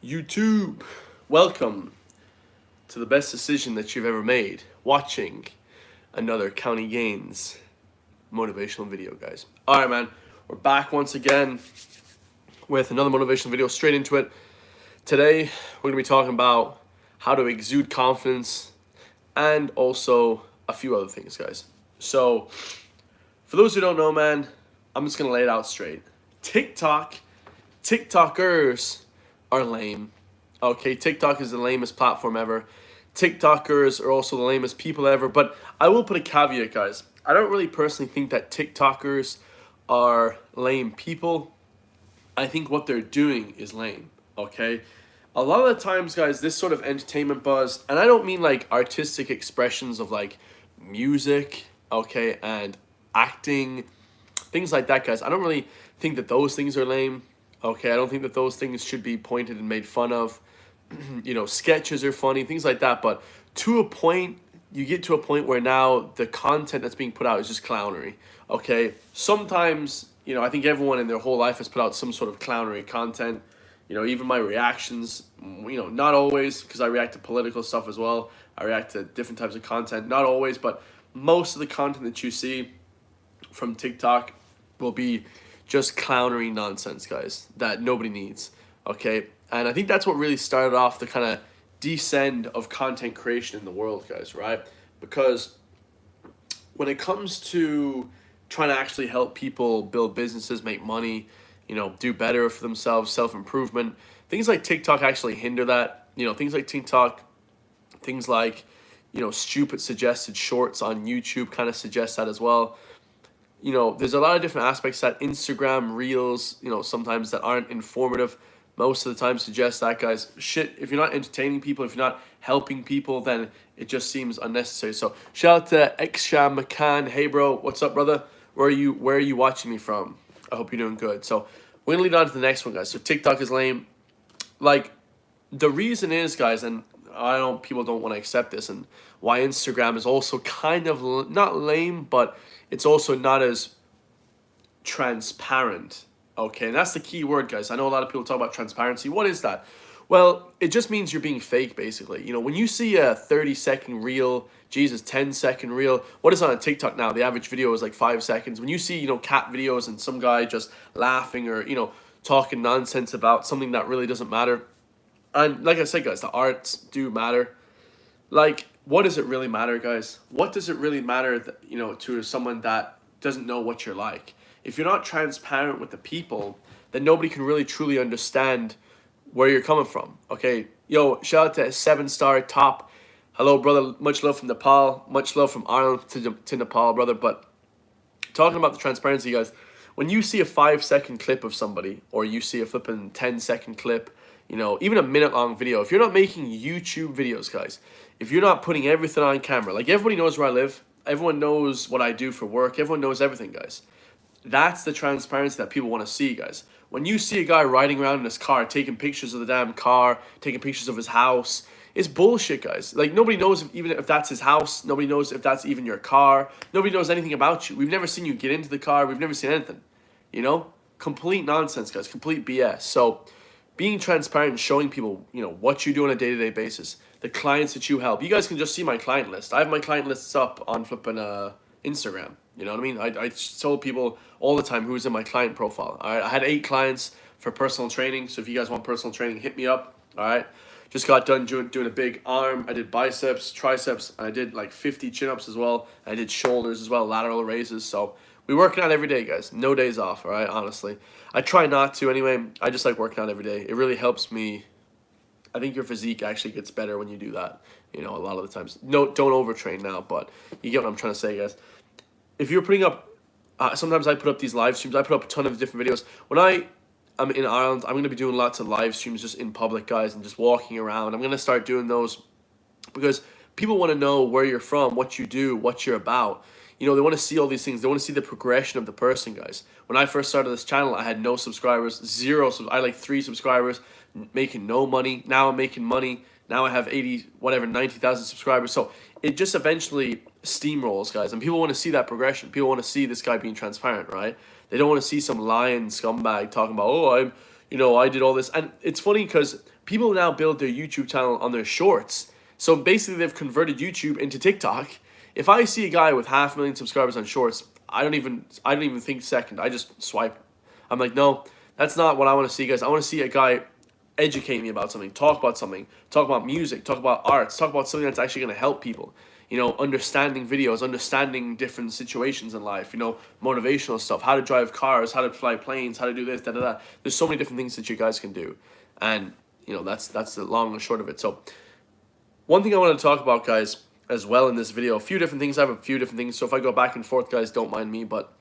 YouTube, welcome to the best decision that you've ever made, watching another County Gains motivational video, guys. All right, man, we're back once again with another motivational video, straight into it. Today, we're gonna be talking about how to exude confidence and also a few other things, guys. So, for those who don't know, man, I'm just gonna lay it out straight. TikTokers are lame. Okay, TikTok is the lamest platform ever. TikTokers are also the lamest people ever. But I will put a caveat, guys. I don't really personally think that TikTokers are lame people. I think what they're doing is lame. Okay, a lot of the times, guys, this sort of entertainment buzz, and I don't mean like artistic expressions of like music, okay, and acting, things like that, guys. I don't really think that those things are lame. Okay, I don't think that those things should be pointed and made fun of. You know, sketches are funny, things like that. But to a point, you get to a point where now the content that's being put out is just clownery. Okay, sometimes, you know, I think everyone in their whole life has put out some sort of clownery content. You know, even my reactions, you know, not always, because I react to political stuff as well. I react to different types of content, not always, but most of the content that you see from TikTok will be just clownery nonsense, guys, that nobody needs, okay? And I think that's what really started off the kind of descend of content creation in the world, guys, right? Because when it comes to trying to actually help people build businesses, make money, you know, do better for themselves, self-improvement, things like TikTok actually hinder that. You know, things like TikTok, things like, you know, stupid suggested shorts on YouTube kind of suggest that as well. You know, there's a lot of different aspects that Instagram Reels, you know, sometimes that aren't informative, most of the time suggest that, guys. Shit, if you're not entertaining people, if you're not helping people, then it just seems unnecessary. So shout out to Exude McCann. Hey, bro, what's up, brother? Where are you watching me from? I hope you're doing good. So we're going to lead on to the next one, guys. So TikTok is lame. Like, the reason is, guys, and I know people don't want to accept this, and why Instagram is also kind of not lame, but it's also not as transparent. Okay, and that's the key word, guys. I know a lot of people talk about transparency. What is that? Well, it just means you're being fake, basically. You know, when you see a 30-second reel, Jesus, 10-second reel, what is on TikTok now? The average video is like 5 seconds. When you see, you know, cat videos and some guy just laughing or, you know, talking nonsense about something that really doesn't matter. And like I said, guys, the arts do matter. Like, what does it really matter, guys? What does it really matter, that, you know, to someone that doesn't know what you're like? If you're not transparent with the people, then nobody can really truly understand where you're coming from. Okay, yo, shout out to 7-star top. Hello, brother. Much love from Nepal. Much love from Ireland to Nepal, brother. But talking about the transparency, guys, when you see a 5-second clip of somebody, or you see a flipping 10-second clip, you know, even a minute-long video, if you're not making YouTube videos, guys, if you're not putting everything on camera, like everybody knows where I live, everyone knows what I do for work, everyone knows everything, guys. That's the transparency that people want to see, guys. When you see a guy riding around in his car, taking pictures of the damn car, taking pictures of his house, it's bullshit, guys. Like, nobody knows even if that's his house. Nobody knows if that's even your car. Nobody knows anything about you. We've never seen you get into the car. We've never seen anything. You know? Complete nonsense, guys. Complete BS. So, being transparent and showing people, you know, what you do on a day-to-day basis, the clients that you help. You guys can just see my client list. I have my client lists up on flipping Instagram. You know what I mean? I told people all the time who's in my client profile. All right, I had 8 clients for personal training. So if you guys want personal training, hit me up. All right, just got done doing a big arm. I did biceps, triceps, and I did like 50 chin-ups as well. I did shoulders as well, lateral raises. So we working out every day, guys. No days off. All right, honestly, I try not to anyway. I just like working out every day. It really helps me. I think your physique actually gets better when you do that. You know, a lot of the times. No, don't overtrain now, but you get what I'm trying to say, guys. If you're putting up, sometimes I put up these live streams. I put up a ton of different videos. When I'm in Ireland, I'm going to be doing lots of live streams just in public, guys, and just walking around. I'm going to start doing those because people want to know where you're from, what you do, what you're about. You know, they want to see all these things. They want to see the progression of the person, guys. When I first started this channel, I had no subscribers, I had like 3 subscribers, making no money. Now I'm making money. Now I have 90,000 subscribers. So it just eventually steamrolls, guys. And people want to see that progression. People want to see this guy being transparent, right? They don't want to see some lying scumbag talking about, oh, I'm, I did all this. And it's funny because people now build their YouTube channel on their shorts. So basically they've converted YouTube into TikTok. If I see a guy with 500,000 subscribers on shorts, I don't even think second. I just swipe. I'm like, no, that's not what I want to see, guys. I want to see a guy educate me about something, talk about music, talk about arts, talk about something that's actually going to help people. Understanding videos, understanding different situations in life, motivational stuff, how to drive cars, how to fly planes, how to do this, da da da. There's so many different things that you guys can do. And, that's the long and short of it. So, one thing I want to talk about, guys, as well in this video, a few different things. I have a few different things. So, if I go back and forth, guys, don't mind me. But,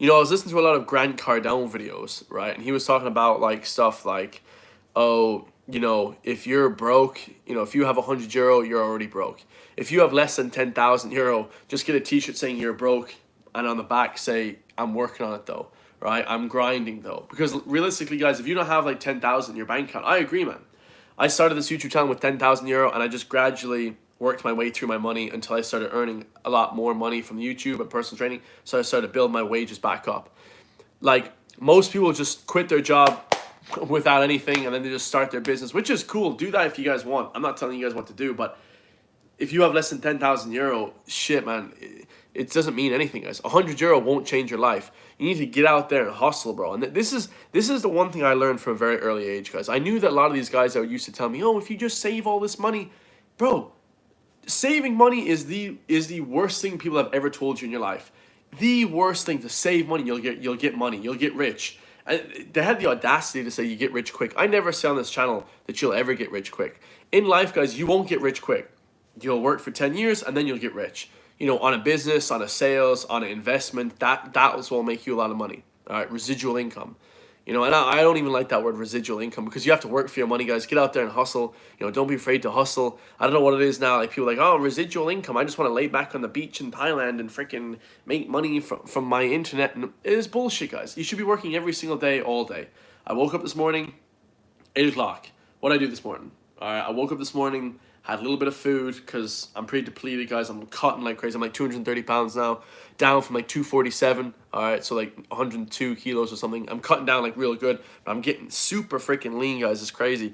I was listening to a lot of Grant Cardone videos, right? And he was talking about, like, stuff like, oh, if you're broke, if you have €100, you're already broke. If you have less than €10,000, just get a t-shirt saying you're broke, and on the back say, I'm working on it though, right? I'm grinding though. Because realistically, guys, if you don't have like 10,000 in your bank account, I agree, man. I started this YouTube channel with €10,000, and I just gradually worked my way through my money until I started earning a lot more money from YouTube and personal training. So I started to build my wages back up. Like, most people just quit their job without anything, and then they just start their business, which is cool. Do that if you guys want. I'm not telling you guys what to do, but if you have less than €10,000, shit, man, it doesn't mean anything, guys. €100 won't change your life. You need to get out there and hustle, bro. And this is the one thing I learned from a very early age, guys. I knew that a lot of these guys that used to tell me, oh, if you just save all this money, bro, saving money is the worst thing people have ever told you in your life. The worst thing, to save money. You'll get money. You'll get rich. And they had the audacity to say you get rich quick. I never say on this channel that you'll ever get rich quick. In life, guys, you won't get rich quick. You'll work for 10 years and then you'll get rich. On a business, on a sales, on an investment, that will make you a lot of money. All right, residual income. And I don't even like that word, residual income, because you have to work for your money, guys. Get out there and hustle. Don't be afraid to hustle. I don't know what it is now. Like, people are like, oh, residual income. I just want to lay back on the beach in Thailand and freaking make money from my internet. And it is bullshit, guys. You should be working every single day, all day. I woke up this morning, 8 o'clock. What did I do this morning? All right, I woke up this morning, had a little bit of food because I'm pretty depleted, guys. I'm cutting like crazy. I'm like 230 pounds now, down from like 247. All right, so like 102 kilos or something. I'm cutting down like real good, but I'm getting super freaking lean, guys. It's crazy.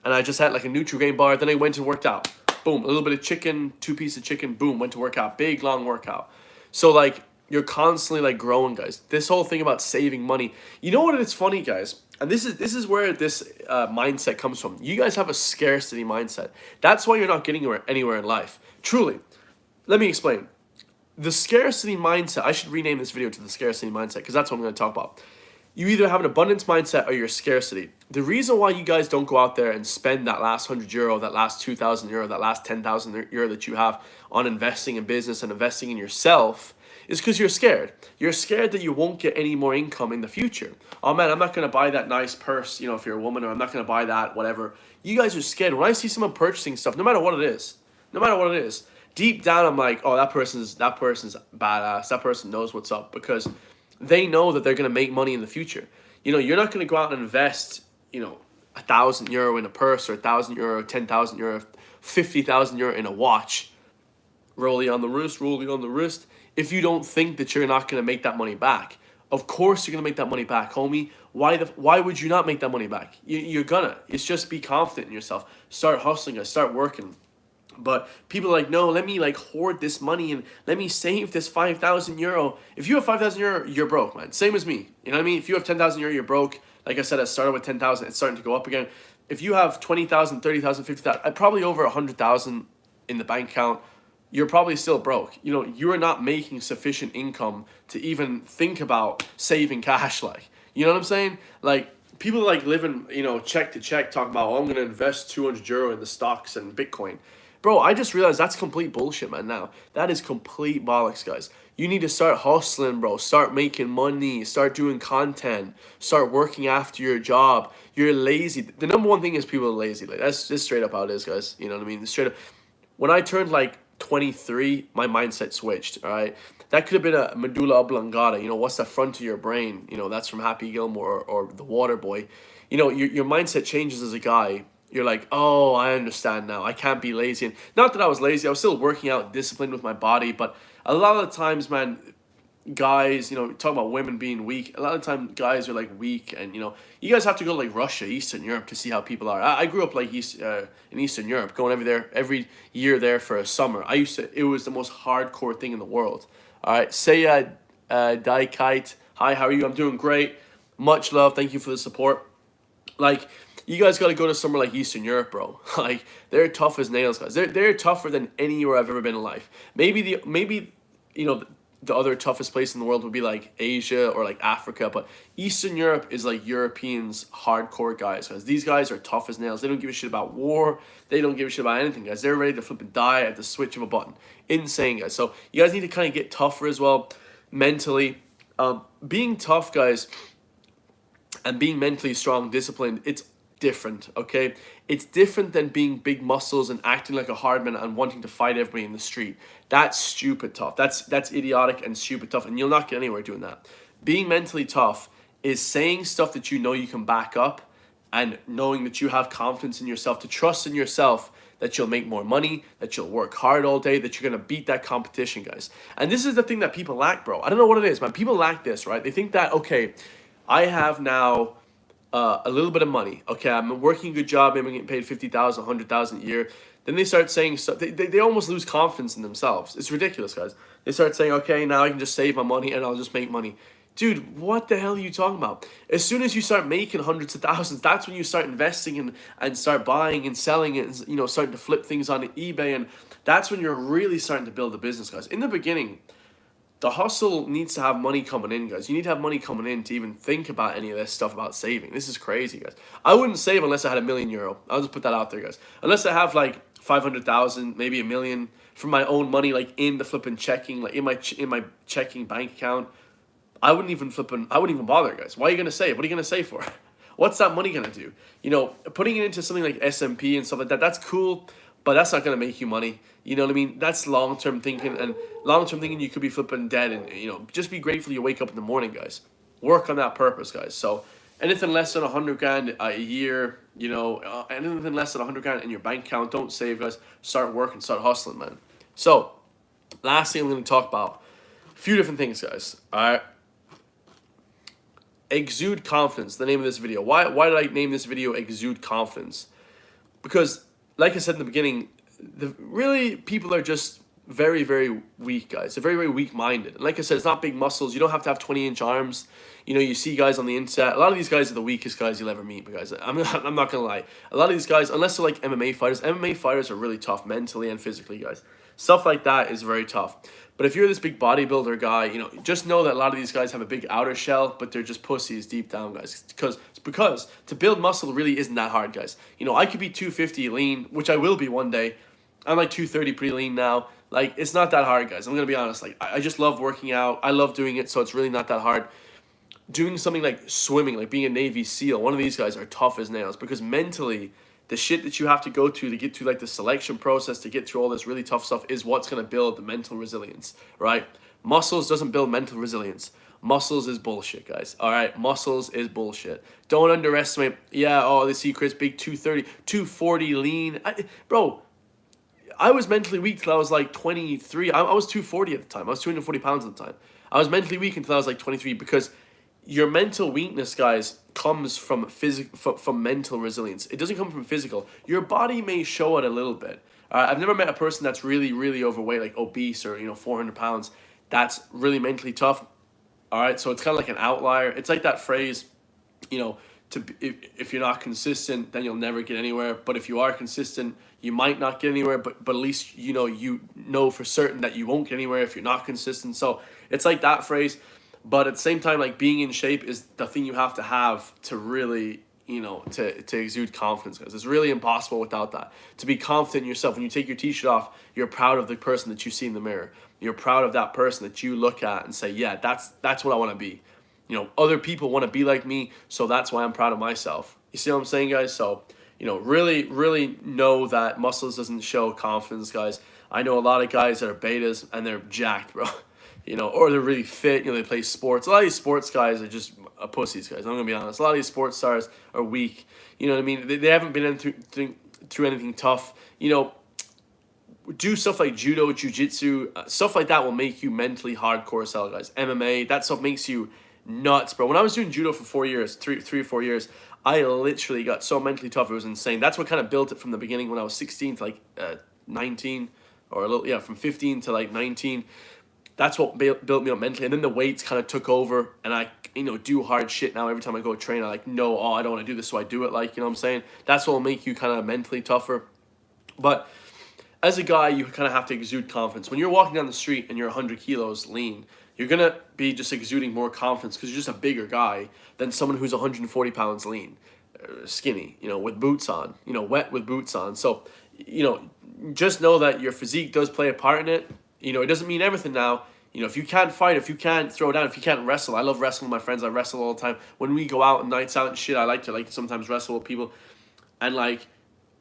And I just had like a Nutri-Grain bar. Then I went and worked out. Boom, a little bit of chicken, 2 pieces of chicken. Boom, went to work out. Big, long workout. So like, you're constantly like growing, guys. This whole thing about saving money. You know what? It's funny, guys. And this is where this mindset comes from. You guys have a scarcity mindset. That's why you're not getting anywhere in life. Truly. Let me explain. The scarcity mindset, I should rename this video to the scarcity mindset, because that's what I'm going to talk about. You either have an abundance mindset or you're scarcity. The reason why you guys don't go out there and spend that last €100, that last €2,000, that last €10,000 that you have on investing in business and investing in yourself is because you're scared. You're scared that you won't get any more income in the future. Oh man, I'm not going to buy that nice purse, if you're a woman, or I'm not going to buy that, whatever. You guys are scared. When I see someone purchasing stuff, no matter what it is, deep down I'm like, oh, that person's badass. That person knows what's up, because they know that they're going to make money in the future. You're not going to go out and invest, €1,000 in a purse, or €1,000, €10,000, €50,000 in a watch. Rolling on the wrist, if you don't think that you're not going to make that money back. Of course you're going to make that money back, homie. Why would you not make that money back? You're gonna. It's just be confident in yourself. Start hustling, guys. Start working. But people are like, no, let me like hoard this money and let me save this €5,000. If you have €5,000, you're broke, man. Same as me. You know what I mean? If you have €10,000, you're broke. Like I said, I started with 10,000. It's starting to go up again. If you have 20,000, 30,000, 50,000, probably over 100,000 in the bank account, you're probably still broke. You are not making sufficient income to even think about saving cash. Like, you know what I'm saying? Like, people like living, check to check, talking about, oh, I'm going to invest €200 in the stocks and Bitcoin. Bro, I just realized that's complete bullshit, man, now. That is complete bollocks, guys. You need to start hustling, bro. Start making money. Start doing content. Start working after your job. You're lazy. The number one thing is people are lazy. Like, that's just straight up how it is, guys. You know what I mean? Straight up. When I turned like 23, my mindset switched, all right? That could have been a medulla oblongata, what's the front of your brain? That's from Happy Gilmore or The Water Boy. Your mindset changes as a guy. You're like, oh, I understand now. I can't be lazy. And not that I was lazy. I was still working out, disciplined with my body. But a lot of the times, man, guys, talk about women being weak. A lot of time guys are like weak, and you guys have to go to like Russia, Eastern Europe to see how people are. I grew up like in Eastern Europe, going every year there for a summer. It was the most hardcore thing in the world. All right, say Die Kite. Hi, how are you? I'm doing great. Much love. Thank you for the support. Like, you guys got to go to somewhere like Eastern Europe, bro. Like, they're tough as nails, guys. They're tougher than anywhere I've ever been in life. Maybe you know the other toughest place in the world would be like Asia or like Africa, but Eastern Europe is like Europeans hardcore guys, guys. These guys are tough as nails. They don't give a shit about war. They don't give a shit about anything, guys. They're ready to flip and die at the switch of a button. Insane, guys. So you guys need to kind of get tougher as well, mentally. Being tough, guys, and being mentally strong, disciplined, it's different, okay? It's different than being big muscles and acting like a hard man and wanting to fight everybody in the street. That's stupid tough. That's idiotic and stupid tough, and you'll not get anywhere doing that. Being mentally tough is saying stuff that you know you can back up, and knowing that you have confidence in yourself, to trust in yourself that you'll make more money, that you'll work hard all day, that you're going to beat that competition, guys. And this is the thing that people lack, bro. I don't know what it is, man. People lack this, right? They think that, okay, I have now a little bit of money. Okay, I'm working a good job. Maybe I'm getting paid 50,000, 100,000 a year. Then they start saying stuff. They almost lose confidence in themselves. It's ridiculous, guys. They start saying, okay, now I can just save my money and I'll just make money. Dude, what the hell are you talking about? As soon as you start making hundreds of thousands, that's when you start investing and start buying and selling it, and starting to flip things on eBay, and that's when you're really starting to build a business, guys. In the beginning, the hustle needs to have money coming in, guys. You need to have money coming in to even think about any of this stuff about saving. This is crazy, guys. I wouldn't save unless I had €1,000,000. I'll just put that out there, guys. Unless I have like 500,000, maybe 1,000,000 from my own money, like in the flipping checking, like in my checking bank account. I wouldn't even bother, guys. Why are you gonna save? What are you gonna save for? What's that money gonna do? Putting it into something like S&P and stuff like that, that's cool, but that's not gonna make you money. You know what I mean? That's long-term thinking, and long-term thinking, you could be flipping dead, and just be grateful you wake up in the morning, guys. Work on that purpose, guys. So anything less than 100 grand a year, anything less than 100 grand in your bank account, don't save, guys. Start working, start hustling, man. So last thing I'm gonna talk about, a few different things, guys. All right. Exude confidence, the name of this video. Why did I name this video Exude Confidence? Because, like I said in the beginning, really people are just very, very weak, guys. They're very, very weak-minded. And like I said, it's not big muscles. You don't have to have 20-inch arms. You see guys on the internet. A lot of these guys are the weakest guys you'll ever meet, but guys, I'm not going to lie. A lot of these guys, unless they're like MMA fighters are really tough mentally and physically, guys. Stuff like that is very tough. But if you're this big bodybuilder guy, just know that a lot of these guys have a big outer shell, but they're just pussies deep down, guys. Because to build muscle really isn't that hard, guys. I could be 250 lean, which I will be one day. I'm like 230 pretty lean now. Like, it's not that hard, guys. I'm going to be honest. Like, I just love working out. I love doing it, so it's really not that hard. Doing something like swimming, like being a Navy SEAL, one of these guys are tough as nails, because mentally, the shit that you have to go to get through like the selection process, to get through all this really tough stuff, is what's going to build the mental resilience, right? Muscles doesn't build mental resilience. Muscles is bullshit, guys. All right, muscles is bullshit. Don't underestimate. Yeah, the secret's big 230, 240 lean. Bro, I was mentally weak till I was like 23. I was 240 at the time. I was 240 pounds at the time. I was mentally weak until I was like 23, because your mental weakness, guys, comes from from mental resilience. It doesn't come from physical. Your body may show it a little bit. I've never met a person that's really, really overweight, like obese or 400 pounds, that's really mentally tough. All right, so it's kind of like an outlier. It's like that phrase, if you're not consistent, then you'll never get anywhere. But if you are consistent, you might not get anywhere. But at least you know for certain that you won't get anywhere if you're not consistent. So it's like that phrase. But at the same time, like, being in shape is the thing you have to really, to exude confidence, guys. It's really impossible without that. To be confident in yourself. When you take your t-shirt off, you're proud of the person that you see in the mirror. You're proud of that person that you look at and say, yeah, that's what I want to be. Other people want to be like me, so that's why I'm proud of myself. You see what I'm saying, guys? So, really, really know that muscles doesn't show confidence, guys. I know a lot of guys that are betas and they're jacked, bro. Or they're really fit, they play sports. A lot of these sports guys are just pussies, guys. I'm going to be honest. A lot of these sports stars are weak. You know what I mean? They haven't been through anything tough. do stuff like judo, jiu-jitsu, stuff like that will make you mentally hardcore as hell, guys. MMA, that stuff makes you nuts, bro. When I was doing judo for 4 years, three or 4 years, I literally got so mentally tough. It was insane. That's what kind of built it from the beginning when I was 16 to like 19, or a little, yeah, from 15 to like 19. That's what built me up mentally. And then the weights kind of took over, and I, do hard shit now. Every time I go train, I know, I don't want to do this, so I do it. Like, you know what I'm saying? That's what will make you kind of mentally tougher. But as a guy, you kind of have to exude confidence. When you're walking down the street and you're 100 kilos lean, you're going to be just exuding more confidence because you're just a bigger guy than someone who's 140 pounds lean, skinny, with boots on, wet with boots on. So, just know that your physique does play a part in it. It doesn't mean everything now. If you can't fight, if you can't throw down, if you can't wrestle. I love wrestling with my friends. I wrestle all the time. When we go out and nights out and shit, I like to sometimes wrestle with people. And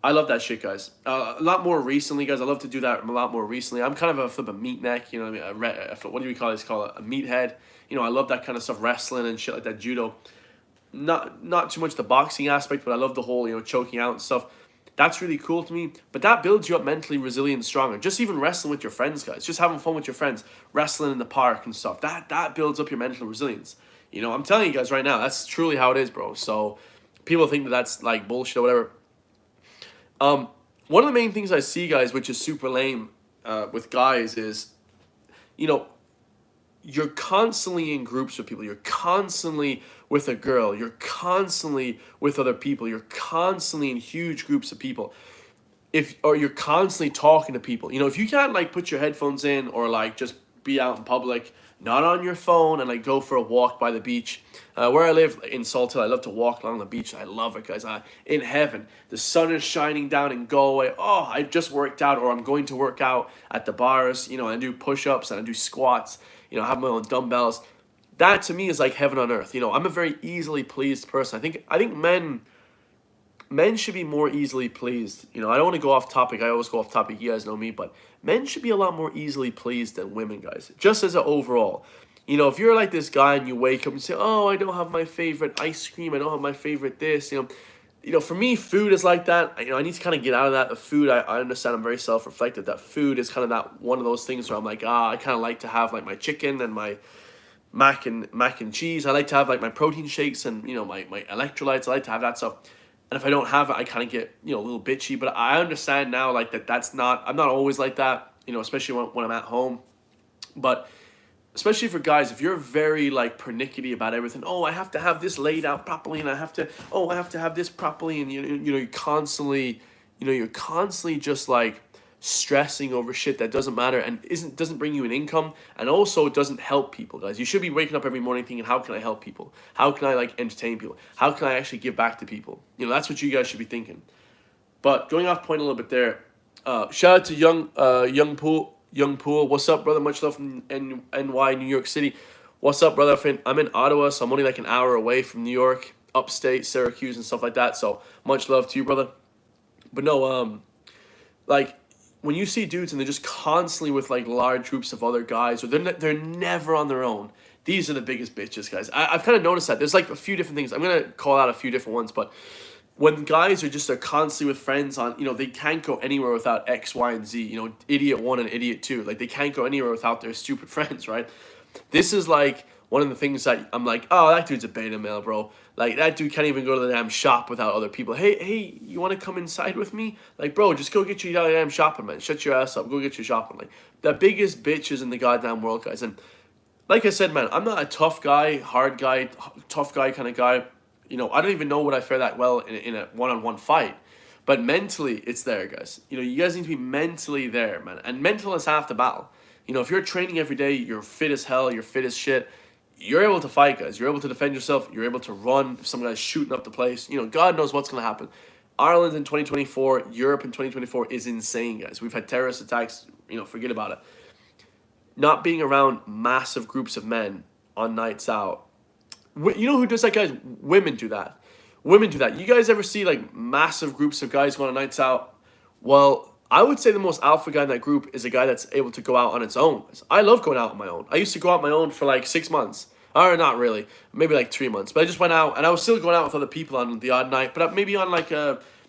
I love that shit, guys. A lot more recently, guys. I love to do that a lot more recently. I'm kind of a flip a meat neck, what I mean? What do we call this? Call it a meathead. I love that kind of stuff, wrestling and shit like that, judo. Not too much the boxing aspect, but I love the whole, choking out and stuff. That's really cool to me. But that builds you up mentally resilient, stronger. Just even wrestling with your friends, guys. Just having fun with your friends, wrestling in the park and stuff. That builds up your mental resilience. I'm telling you guys right now, that's truly how it is, bro. So people think that that's like bullshit or whatever. One of the main things I see, guys, which is super lame with guys is, you're constantly in groups with people. You're constantly with a girl. You're constantly with other people. You're constantly in huge groups of people. Or you're constantly talking to people. If you can't put your headphones in or just be out in public, not on your phone, and go for a walk by the beach. Where I live in Salt Hill, I love to walk along the beach. I love it, guys. In heaven, the sun is shining down in Galway. Oh, I just worked out, or I'm going to work out at the bars. I do push-ups and I do squats. I have my own dumbbells. That to me is like heaven on earth. I'm a very easily pleased person. I think men should be more easily pleased. I don't want to go off topic. I always go off topic. You guys know me, but men should be a lot more easily pleased than women, guys. Just as an overall. If you're like this guy and you wake up and say, oh, I don't have my favorite ice cream. I don't have my favorite this. For me, food is like that. I need to kind of get out of that. The food, I understand. I'm very self-reflective. That food is kind of that one of those things where I'm like, I kind of like to have my chicken and my mac and cheese. I like to have my protein shakes and my electrolytes. I like to have that stuff. And if I don't have it, I kind of get a little bitchy. But I understand now that's not. I'm not always like that. Especially when I'm at home. But especially for guys, if you're very pernickety about everything, I have to have this laid out properly, and I have to have this properly, and you're constantly just stressing over shit that doesn't matter and doesn't bring you an income, and also doesn't help people, guys. You should be waking up every morning thinking, how can I help people? How can I entertain people? How can I actually give back to people? That's what you guys should be thinking. But going off point a little bit there, shout out to Young Pool. What's up, brother? Much love from NY, New York City. What's up, brother? I'm in Ottawa, so I'm only an hour away from New York, upstate, Syracuse, and stuff like that. So much love to you, brother. But no, when you see dudes and they're just constantly with large groups of other guys, or they're never on their own, these are the biggest bitches, guys. I've kind of noticed that. There's a few different things. I'm going to call out a few different ones, but when guys they're constantly with friends on, they can't go anywhere without X, Y, and Z, idiot one and idiot two. They can't go anywhere without their stupid friends, right? This is one of the things that I'm oh, that dude's a beta male, bro. That dude can't even go to the damn shop without other people. Hey, you want to come inside with me? Bro, just go get your damn shopping, man. Shut your ass up. Go get your shopping. The biggest bitches in the goddamn world, guys. And like I said, man, I'm not a tough guy, hard guy, tough guy kind of guy. I don't even know would I fare that well in a one-on-one fight. But mentally, it's there, guys. You guys need to be mentally there, man. And mental is half the battle. If you're training every day, you're fit as hell, you're fit as shit, you're able to fight, guys. You're able to defend yourself. You're able to run if some guy's shooting up the place. God knows what's going to happen. Ireland in 2024, Europe in 2024 is insane, guys. We've had terrorist attacks. Forget about it. Not being around massive groups of men on nights out. Who does that, guys? Women do that. You guys ever see massive groups of guys going on nights out? Well, I would say the most alpha guy in that group is a guy that's able to go out on its own. I love going out on my own. I used to go out on my own for 6 months. Or not really. Maybe 3 months. But I just went out, and I was still going out with other people on the odd night. But maybe on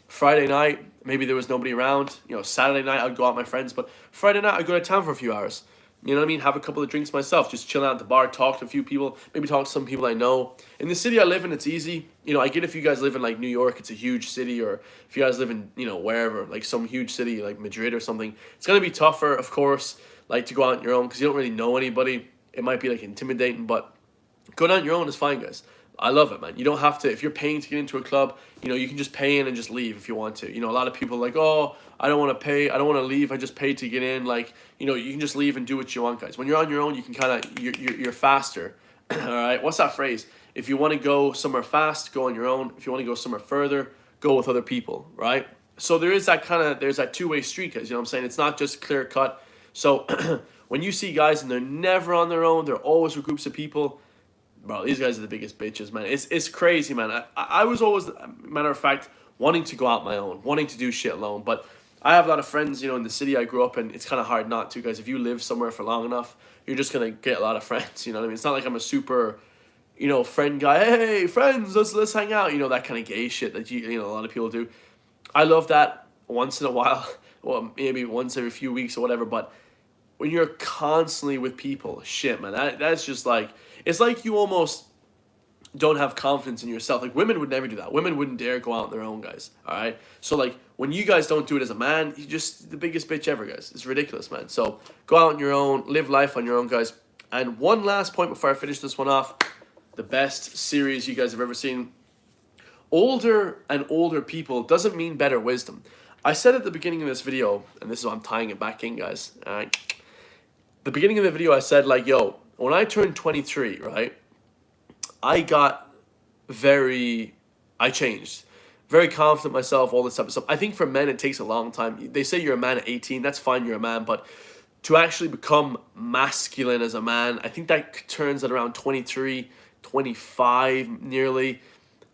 Friday night, maybe there was nobody around. You know, Saturday night I'd go out with my friends, but Friday night I'd go to town for a few hours. You know what I mean? Have a couple of drinks myself, just chill out at the bar, talk to a few people, maybe talk to some people I know. In the city I live in, it's easy. You know, I get if you guys live in like New York, it's a huge city, or if you guys live in, you know, wherever, like some huge city like Madrid or something, it's gonna be tougher, of course, like to go out on your own because you don't really know anybody. It might be like intimidating, but going on your own is fine, guys. I love it, man. You don't have to, if you're paying to get into a club, you know, you can just pay in and just leave if you want to. You know, a lot of people are like, oh, I don't want to pay, I don't want to leave, I just paid to get in. Like, you know, you can just leave and do what you want, guys. When you're on your own, you can kind of, you're faster. All right, what's that phrase? If you want to go somewhere fast, go on your own. If you want to go somewhere further, go with other people, right? So there is that kind of, there's that two-way street, guys, you know what I'm saying? It's not just clear cut. So when you see guys and they're never on their own, they're always with groups of people, bro, these guys are the biggest bitches, man. It's crazy, man. I was always, matter of fact, wanting to go out my own, wanting to do shit alone. But I have a lot of friends, you know, in the city I grew up in. It's kind of hard not to, guys. If you live somewhere for long enough, you're just going to get a lot of friends, you know what I mean? It's not like I'm a super, you know, friend guy. Hey, friends, let's hang out. You know, that kind of gay shit that, you know, a lot of people do. I love that once in a while. Well, maybe once every few weeks or whatever. But when you're constantly with people, shit, man, that's just like, it's like you almost don't have confidence in yourself. Like, women would never do that. Women wouldn't dare go out on their own, guys. All right? So, like, when you guys don't do it as a man, you're just the biggest bitch ever, guys. It's ridiculous, man. So, go out on your own. Live life on your own, guys. And one last point before I finish this one off. The best series you guys have ever seen. Older and older people doesn't mean better wisdom. I said at the beginning of this video, and this is why I'm tying it back in, guys. All right? The beginning of the video, I said, like, yo, when I turned 23, right, I changed. Very confident myself, all this type of stuff. I think for men, it takes a long time. They say you're a man at 18. That's fine, you're a man. But to actually become masculine as a man, I think that turns at around 23, 25 nearly.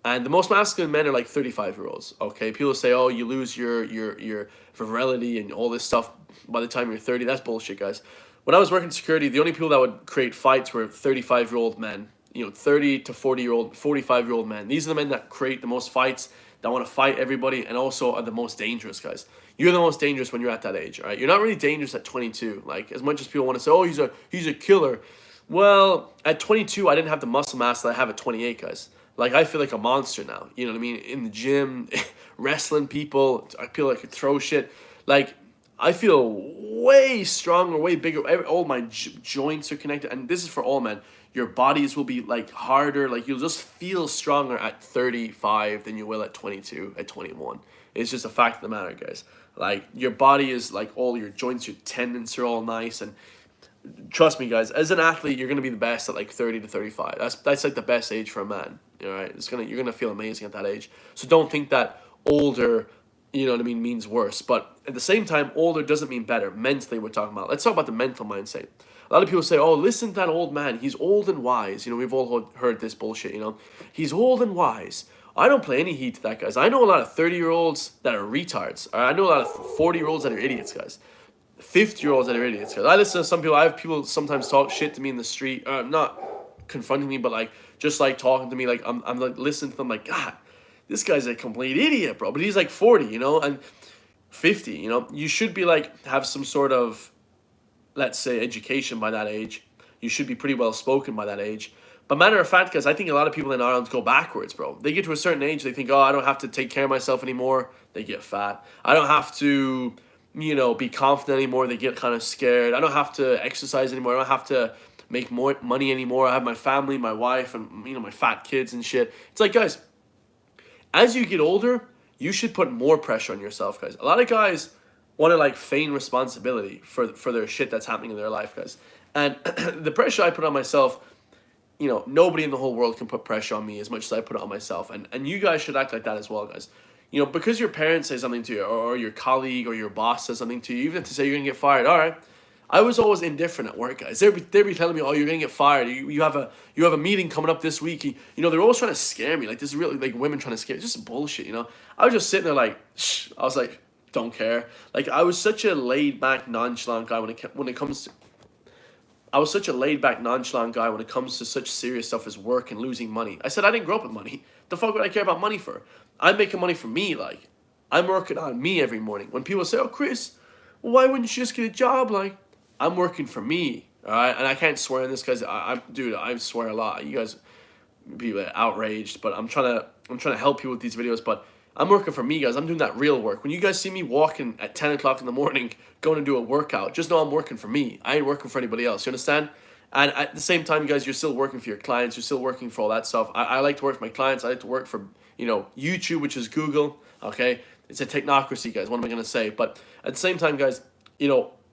And the most masculine men are like 35-year-olds, okay? People say, oh, you lose your virility and all this stuff by the time you're 30. That's bullshit, guys. When I was working security, the only people that would create fights were 35-year-old men. You know, 30 to 40-year-old, 45-year-old men. These are the men that create the most fights, that want to fight everybody, and also are the most dangerous, guys. You're the most dangerous when you're at that age, all right? You're not really dangerous at 22. Like, as much as people want to say, oh, he's a killer. Well, at 22, I didn't have the muscle mass that I have at 28, guys. Like, I feel like a monster now. You know what I mean? In the gym, wrestling people, I feel like I could throw shit. Like, I feel way stronger, way bigger. All my joints are connected. And this is for all men. Your bodies will be, like, harder. Like, you'll just feel stronger at 35 than you will at 22, at 21. It's just a fact of the matter, guys. Like, your body is, like, all your joints, your tendons are all nice. And trust me, guys, as an athlete, you're going to be the best at, like, 30 to 35. That's like, the best age for a man. All right? You're going to feel amazing at that age. So don't think that older, you know what I mean, means worse. But at the same time, older doesn't mean better. Mentally, we're talking about. Let's talk about the mental mindset. A lot of people say, oh, listen to that old man. He's old and wise. You know, we've all heard this bullshit, you know. He's old and wise. I don't play any heed to that, guys. I know a lot of 30-year-olds that are retards. I know a lot of 40-year-olds that are idiots, guys. 50-year-olds that are idiots, guys. I listen to some people. I have people sometimes talk shit to me in the street. Not confronting me, but, like, just, like, talking to me. Like, I'm like, listening to them, like, God, this guy's a complete idiot, bro. But he's, like, 40, you know, and 50, you know. You should be, like, have some sort of, let's say, education by that age. You should be pretty well spoken by that age. But matter of fact, guys, I think a lot of people in Ireland go backwards, bro. They get to a certain age, they think, oh, I don't have to take care of myself anymore. They get fat. I don't have to, you know, be confident anymore. They get kind of scared. I don't have to exercise anymore. I don't have to make more money anymore. I have my family, my wife, and, you know, my fat kids and shit. It's like, guys, as you get older, you should put more pressure on yourself, guys. A lot of guys want to, like, feign responsibility for their shit that's happening in their life, guys. And the pressure I put on myself, you know, nobody in the whole world can put pressure on me as much as I put it on myself. And you guys should act like that as well, guys. You know, because your parents say something to you, or your colleague or your boss says something to you, even if they say you're going to get fired, all right. I was always indifferent at work, guys. They'd be telling me, oh, you're going to get fired. You have a meeting coming up this week. You know, they're always trying to scare me. Like, this is really, like, women trying to scare me. It's just bullshit, you know. I was just sitting there like, shh. I was like, don't care. Like, I was such a laid-back, nonchalant guy when it comes to... I was such a laid-back, nonchalant guy when it comes to such serious stuff as work and losing money. I said I didn't grow up with money. The fuck would I care about money for? I'm making money for me, like. I'm working on me every morning. When people say, "Oh, Chris, why wouldn't you just get a job?" Like, I'm working for me, all right? And I can't swear in this, guys. Dude, I swear a lot. You guys be outraged, but I'm trying to help you with these videos. But I'm working for me, guys. I'm doing that real work. When you guys see me walking at 10 o'clock in the morning, going to do a workout, just know I'm working for me. I ain't working for anybody else. You understand? And at the same time, guys, you're still working for your clients. You're still working for all that stuff. I like to work for my clients. I like to work for, YouTube, which is Google. Okay, it's a technocracy, guys. What am I gonna say? But at the same time, guys,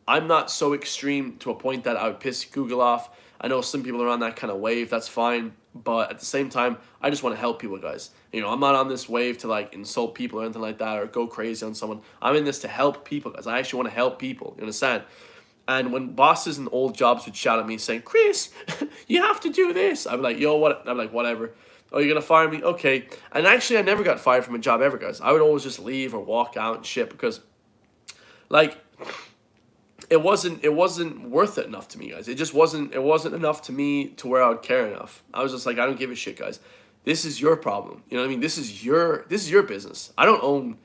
I'm not so extreme to a point that I would piss Google off. I know some people are on that kind of wave. That's fine. But at the same time, I just want to help people, guys. I'm not on this wave to like insult people or anything like that or go crazy on someone. I'm in this to help people, guys. I actually want to help people. You understand? And when bosses in old jobs would shout at me saying, "Chris, you have to do this," I'd be like, "Yo, what?" I'm like, "Whatever." "Oh, you're gonna fire me? Okay." And actually, I never got fired from a job ever, guys. I would always just leave or walk out and shit because, like, it wasn't worth it enough to me, guys. It wasn't enough to me to where I would care enough. I was just like, I don't give a shit, guys. This is your problem. You know what I mean? This is your business. I don't own,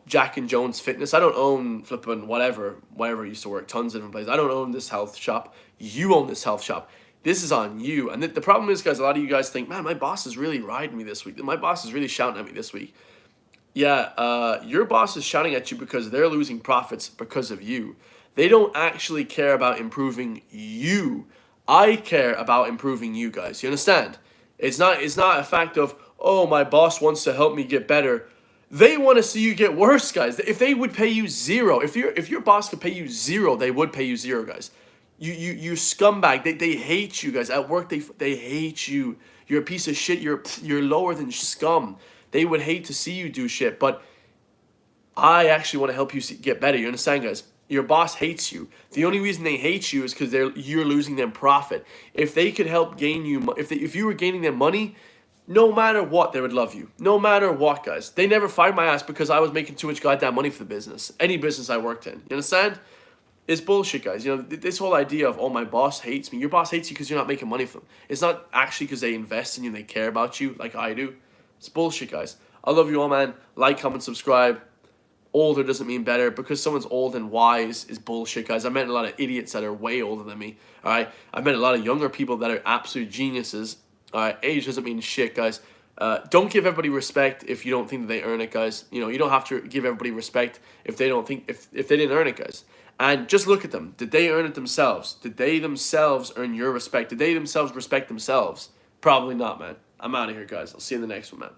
Jack and Jones Fitness. I don't own flipping whatever I used to work, tons of different places. I don't own this health shop. You own this health shop. This is on you. And the problem is, guys, a lot of you guys think, man, my boss is really riding me this week. My boss is really shouting at me this week. Yeah, your boss is shouting at you because they're losing profits because of you. They don't actually care about improving you. I care about improving you, guys. You understand? It's not a fact of, oh, my boss wants to help me get better. They want to see you get worse, guys. If they would pay you zero, if your boss could pay you zero, they would pay you zero, guys. You scumbag. They hate you, guys. At work, they hate you. You're a piece of shit. You're lower than scum. They would hate to see you do shit, but I actually want to help you get better. You understand, guys? Your boss hates you. The only reason they hate you is because you're losing them profit. If they could help gain you, if you were gaining them money, no matter what, they would love you. No matter what, guys. They never fired my ass because I was making too much goddamn money for the business. Any business I worked in. You understand? It's bullshit, guys. This whole idea of, oh, my boss hates me. Your boss hates you because you're not making money for them. It's not actually because they invest in you and they care about you like I do. It's bullshit, guys. I love you all, man. Like, comment, subscribe. Older doesn't mean better. Because someone's old and wise is bullshit, guys. I met a lot of idiots that are way older than me. All right. I met a lot of younger people that are absolute geniuses. All right. Age doesn't mean shit, guys. Don't give everybody respect if you don't think that they earn it, guys. You don't have to give everybody respect if they don't think if they didn't earn it, guys. And just look at them. Did they earn it themselves? Did they themselves earn your respect? Did they themselves respect themselves? Probably not, man. I'm out of here, guys. I'll see you in the next one, man.